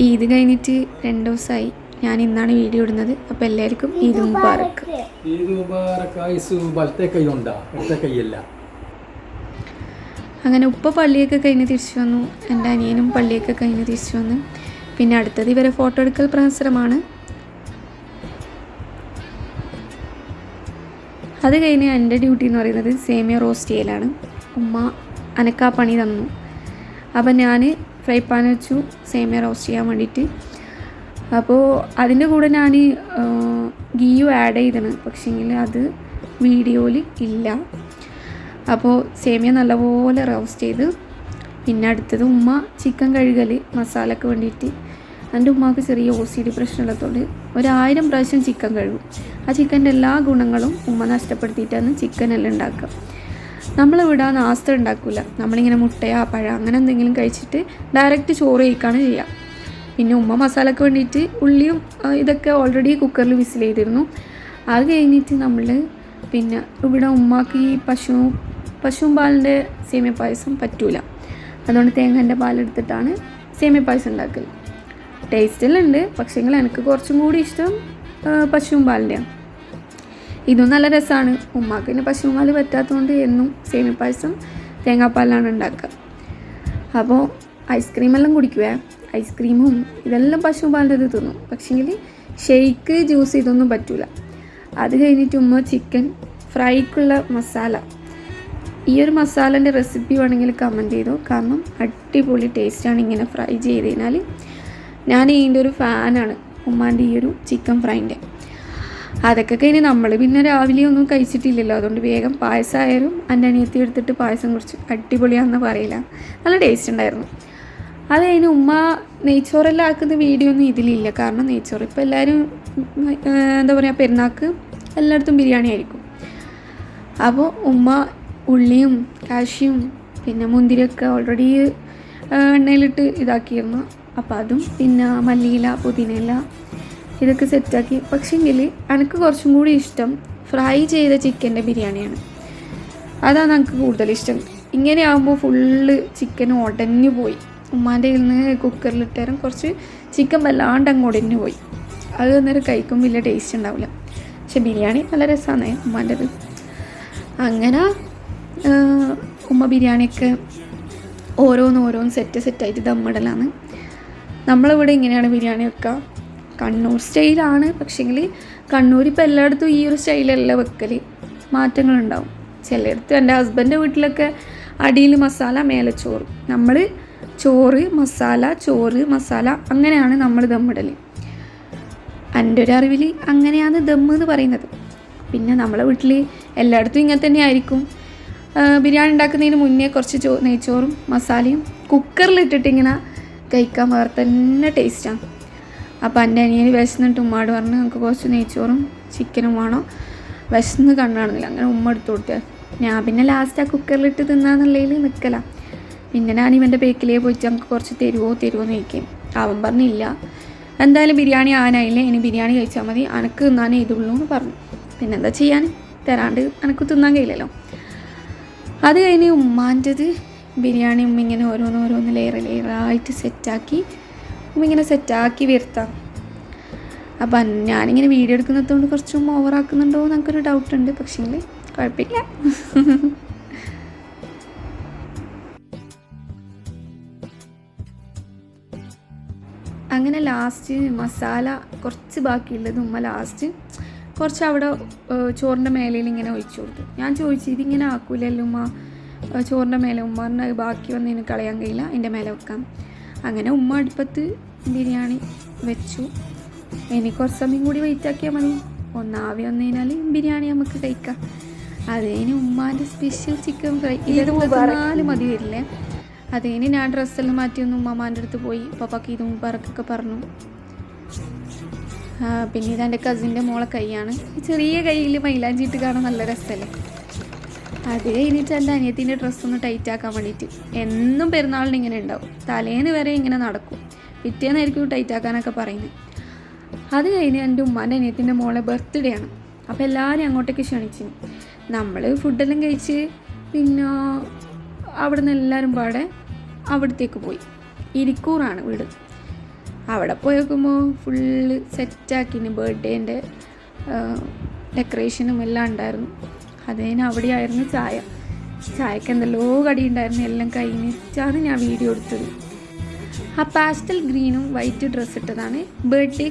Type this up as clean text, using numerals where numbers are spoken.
ഈദ് കഴിഞ്ഞിട്ട് 2 ദിവസമായി. ഞാൻ ഇന്നാണ് വീഡിയോ ഇടുന്നത്. അപ്പോൾ എല്ലാവർക്കും ഈദ് മുബാറക്ക്. അങ്ങനെ ഉപ്പ പള്ളിയൊക്കെ കഴിഞ്ഞ് തിരിച്ചു വന്നു. എൻ്റെ അനിയനും പള്ളിയൊക്കെ കഴിഞ്ഞ് തിരിച്ചു വന്നു. പിന്നെ അടുത്തത് ഇവരെ ഫോട്ടോ എടുക്കൽ പ്രഹസനമാണ്. അത് കഴിഞ്ഞ് എൻ്റെ ഡ്യൂട്ടി എന്ന് പറയുന്നത് സേമിയ റോസ്റ്റ് ചെയ്യലാണ്. ഉമ്മ അനക്കാ പണി തന്നു. അപ്പം ഞാൻ ഫ്രൈ പാൻ വെച്ചു സേമിയ റോസ്റ്റ് ചെയ്യാൻ വേണ്ടിയിട്ട്. അപ്പോൾ അതിൻ്റെ കൂടെ ഞാൻ ഗീയും ആഡ് ചെയ്തതാണ്, പക്ഷേങ്കിൽ അത് വീഡിയോയിൽ ഇല്ല. അപ്പോൾ സേമിയ നല്ലപോലെ റോസ്റ്റ് ചെയ്ത് പിന്നെ അടുത്തത് ഉമ്മ ചിക്കൻ കഴുകൽ മസാലയ്ക്ക് വേണ്ടിയിട്ട്. എൻ്റെ ഉമ്മാക്ക് ചെറിയ OCD പ്രശ്നമുള്ളതുകൊണ്ട് 1000 പ്രാവശ്യം ചിക്കൻ കഴുകും. ആ ചിക്കൻ്റെ എല്ലാ ഗുണങ്ങളും ഉമ്മ നഷ്ടപ്പെടുത്തിയിട്ടാണ് ചിക്കനെല്ലാം ഉണ്ടാക്കുക. നമ്മളിവിടെ നാസ്ത ഉണ്ടാക്കില്ല. നമ്മളിങ്ങനെ മുട്ടയോ പഴം അങ്ങനെ എന്തെങ്കിലും കഴിച്ചിട്ട് ഡയറക്റ്റ് ചോറ് കഴിക്കുകയാണ് ചെയ്യുക. പിന്നെ ഉമ്മ മസാലയ്ക്ക് വേണ്ടിയിട്ട് ഉള്ളിയും ഇതൊക്കെ ഓൾറെഡി കുക്കറിൽ വിസിൽ ചെയ്തിരുന്നു. അത് കഴിഞ്ഞിട്ട് നമ്മൾ പിന്നെ ഇവിടെ ഉമ്മാക്ക് ഈ പശുവും പാലിൻ്റെ സേമിയ പായസം പറ്റൂല. അതുകൊണ്ട് തേങ്ങൻ്റെ പാലെടുത്തിട്ടാണ് സേമിയ പായസം ഉണ്ടാക്കൽ. ടേസ്റ്റെല്ലാം ഉണ്ട്, പക്ഷേങ്കിൽ എനിക്ക് കുറച്ചും കൂടി ഇഷ്ടം പശുവും പാലിൻ്റെയാണ്. ഇതും നല്ല രസമാണ്. ഉമ്മാക്ക് പിന്നെ പശുവും പാൽ പറ്റാത്തതുകൊണ്ട് എന്നും സേമിയ പായസം തേങ്ങാപ്പാലാണ് ഉണ്ടാക്കുക. അപ്പോൾ ഐസ്ക്രീമെല്ലാം കുടിക്കുക. ഐസ്ക്രീമും ഇതെല്ലാം പശുവും പാലിൻ്റെ ഇത് തിന്നും, പക്ഷേങ്കിൽ ഷെയ്ക്ക് ജ്യൂസ് ഇതൊന്നും പറ്റൂല. അത് കഴിഞ്ഞിട്ട് ഉമ്മ ചിക്കൻ ഫ്രൈക്കുള്ള മസാല, ഈ ഒരു മസാലേൻ്റെ റെസിപ്പി വേണമെങ്കിൽ കമൻറ്റ് ചെയ്തു. കാരണം അടിപൊളി ടേസ്റ്റാണ് ഇങ്ങനെ ഫ്രൈ ചെയ്ത് കഴിഞ്ഞാൽ. ഞാൻ ഇതിൻ്റെ ഒരു ഫാനാണ്, ഉമ്മാൻ്റെ ഈ ഒരു ചിക്കൻ ഫ്രൈൻ്റെ. അതൊക്കെ കഴിഞ്ഞ് നമ്മൾ പിന്നെ രാവിലെ ഒന്നും കഴിച്ചിട്ടില്ലല്ലോ, അതുകൊണ്ട് വേഗം പായസമായാലും എൻ്റെ അനിയത്തി എടുത്തിട്ട് പായസം കുടിച്ചു. അടിപൊളിയാണെന്ന് പറയില്ല, നല്ല ടേസ്റ്റ് ഉണ്ടായിരുന്നു. അത് കഴിഞ്ഞ് ഉമ്മ നെയ്ച്ചോറെല്ലാം ആക്കുന്ന വീഡിയോ ഒന്നും ഇതിലില്ല. കാരണം നെയ്ച്ചോറ് ഇപ്പോൾ എല്ലാവരും എന്താ പറയുക, പെരുന്നാൾക്ക് എല്ലായിടത്തും ബിരിയാണി ആയിരിക്കും. അപ്പോൾ ഉമ്മ ഉള്ളിയും കാഷ്യും പിന്നെ മുന്തിരിയൊക്കെ ഓൾറെഡി എണ്ണയിലിട്ട് ഇതാക്കിയിരുന്നു. അപ്പോൾ അതും പിന്നെ മല്ലിയില പുതിനയില ഇതൊക്കെ സെറ്റാക്കി. പക്ഷേങ്കിൽ എനിക്ക് കുറച്ചും കൂടി ഇഷ്ടം ഫ്രൈ ചെയ്ത ചിക്കൻ്റെ ബിരിയാണിയാണ്. അതാണ് എനിക്ക് കൂടുതലിഷ്ടം. ഇങ്ങനെ ആകുമ്പോൾ ഫുള്ള് ചിക്കൻ ഉടഞ്ഞു പോയി. ഉമ്മാൻ്റെ കയ്യിൽ നിന്ന് കുക്കറിലിട്ടേരം കുറച്ച് ചിക്കൻ വല്ലാണ്ട് അങ്ങ് ഉടഞ്ഞു പോയി. അത് അന്നേരം കഴിക്കും വലിയ ടേസ്റ്റ് ഉണ്ടാവില്ല. പക്ഷെ ബിരിയാണി നല്ല രസമാണ് ഉമ്മാൻ്റെത്. അങ്ങനെ ഉമ്മ ബിരിയാണിയൊക്കെ ഓരോന്ന് സെറ്റായിട്ട് ദമ്മിടലാണ്. നമ്മളിവിടെ ഇങ്ങനെയാണ് ബിരിയാണി വെക്കുക. കണ്ണൂർ സ്റ്റൈലാണ്, പക്ഷേങ്കിൽ കണ്ണൂർ ഇപ്പോൾ എല്ലായിടത്തും ഈ ഒരു സ്റ്റൈലല്ല വെക്കൽ, മാറ്റങ്ങളുണ്ടാവും. ചിലയിടത്ത് എൻ്റെ ഹസ്ബൻഡിൻ്റെ വീട്ടിലൊക്കെ അടിയിൽ മസാല മേലെ ചോറ്, നമ്മൾ ചോറ് മസാല അങ്ങനെയാണ് നമ്മൾ ദമ്മിടൽ. എൻ്റെ ഒരു അറിവിൽ അങ്ങനെയാണ് ദമ്മ് എന്ന് പറയുന്നത്. പിന്നെ നമ്മളെ വീട്ടിൽ എല്ലായിടത്തും ഇങ്ങനെ തന്നെ ആയിരിക്കും. ബിരിയാണി ഉണ്ടാക്കുന്നതിന് മുന്നേ കുറച്ച് നെയ്ച്ചോറും മസാലയും കുക്കറിലിട്ടിട്ട് ഇങ്ങനെ കഴിക്കാൻ വേറെ തന്നെ ടേസ്റ്റാണ്. അപ്പോൾ എൻ്റെ അനിയന് വിശന്നിട്ട് ഉമ്മാട് പറഞ്ഞ് നമുക്ക് കുറച്ച് നെയ്ച്ചോറും ചിക്കനും വേണം, വിശന്ന് കണ്ണാണെന്നില്ല. അങ്ങനെ ഉമ്മ എടുത്തു കൊടുത്തത്. ഞാൻ പിന്നെ ലാസ്റ്റ് ആ കുക്കറിലിട്ട് തിന്നാന്നുള്ളതിൽ നിൽക്കലാണ്. പിന്നെ ഞാൻ ഇവൻ്റെ ബേക്കിലേ പോയിട്ട് നമുക്ക് കുറച്ച് തരുമോ എന്ന് ചോദിക്കും. അവൻ പറഞ്ഞില്ല, എന്തായാലും ബിരിയാണി ആനായില്ലേ, ഇനി ബിരിയാണി കഴിച്ചാൽ മതി, അനക്ക് തിന്നാനേ ഇതുള്ളൂ എന്ന് പറഞ്ഞു. പിന്നെന്താ ചെയ്യാൻ, തരാണ്ട് എനിക്ക് തിന്നാൻ കഴിയില്ലല്ലോ. അത് കഴിഞ്ഞ് ഉമ്മാൻ്റെത് ബിരിയാണി ഉമ്മ ഇങ്ങനെ ഓരോന്ന് ലെയറായിട്ട് സെറ്റാക്കി ഇങ്ങനെ സെറ്റാക്കി വരുത്താം. അപ്പം ഞാനിങ്ങനെ വീഡിയോ എടുക്കുന്നതുകൊണ്ട് കുറച്ചും ഓവറാക്കുന്നുണ്ടോ എന്ന് എനിക്കൊരു ഡൗട്ടുണ്ട്. പക്ഷേങ്കിൽ കുഴപ്പമില്ല. അങ്ങനെ ലാസ്റ്റ് മസാല കുറച്ച് ബാക്കിയുള്ളത് ഉമ്മ ലാസ്റ്റ് കുറച്ച് അവിടെ ചോറിൻ്റെ മേലയിൽ ഇങ്ങനെ ഒഴിച്ചു കൊടുത്തു. ഞാൻ ചോദിച്ചു, ഇതിങ്ങനെ ആക്കൂലല്ലോ ഉമ്മ ചോറിൻ്റെ മേലെ? ഉമ്മ പറഞ്ഞാൽ ബാക്കി വന്നതിന് കളയാൻ കഴിയില്ല, അതിൻ്റെ മേലെ വെക്കാം. അങ്ങനെ ഉമ്മ അടുപ്പത്ത് ബിരിയാണി വെച്ചു. ഇനി കുറച്ച് സമയം കൂടി വെയിറ്റ് ആക്കിയാൽ മതി. ഒന്നാവി വന്നു കഴിഞ്ഞാൽ ബിരിയാണി നമുക്ക് കഴിക്കാം. അതിന് ഉമ്മാൻ്റെ സ്പെഷ്യൽ ചിക്കൻ ഫ്രൈ ഇതൊക്കെ 4 മതി വരില്ലേ. അതിന് ഞാൻ ഡ്രസ്സെല്ലാം മാറ്റി ഒന്ന് ഉമ്മാൻ്റെ അടുത്ത് പോയി പപ്പാക്ക് ഇത് മുബാറക്കൊക്കെ പറഞ്ഞു. പിന്നെ ഇതെൻ്റെ കസിൻ്റെ മോളെ കൈയാണ്. ചെറിയ കയ്യിൽ മൈലാഞ്ചിയിട്ട് കാണാൻ നല്ല രസമല്ലേ. അത് കഴിഞ്ഞിട്ട് എൻ്റെ അനിയത്തിൻ്റെ ഡ്രസ്സൊന്ന് ടൈറ്റാക്കാൻ വേണ്ടിയിട്ട്. എന്നും പെരുന്നാളിന് ഇങ്ങനെ ഉണ്ടാവും, തലേന്ന് വരെ ഇങ്ങനെ നടക്കും, പിറ്റേന്നായിരിക്കും ടൈറ്റാക്കാനൊക്കെ പറയുന്നത്. അത് കഴിഞ്ഞ് എൻ്റെ ഉമ്മാൻ്റെ അനിയത്തിൻ്റെ മോളെ ബർത്ത്ഡേ ആണ്. അപ്പോൾ എല്ലാവരും അങ്ങോട്ടേക്ക് ക്ഷണിച്ചു. നമ്മൾ ഫുഡെല്ലാം കഴിച്ച് പിന്നെ അവിടെ നിന്ന് എല്ലാവരും പാടെ അവിടത്തേക്ക് പോയി. ഇരിക്കൂറാണ് വീട്. അവിടെ പോയി നോക്കുമ്പോൾ ഫുള്ള് സെറ്റാക്കിന് ബർത്ത്ഡേൻ്റെ ഡെക്കറേഷനും എല്ലാം ഉണ്ടായിരുന്നു. അതിന് അവിടെയായിരുന്നു ചായക്ക് എന്തെല്ലോ കടി ഉണ്ടായിരുന്നു, എല്ലാം കഴിഞ്ഞിട്ടാണ് ഞാൻ വീഡിയോ എടുത്തത്. ആ പാസ്റ്റൽ ഗ്രീനും വൈറ്റ് ഡ്രസ്സ് ഇട്ടതാണ് ബർത്ത്ഡേ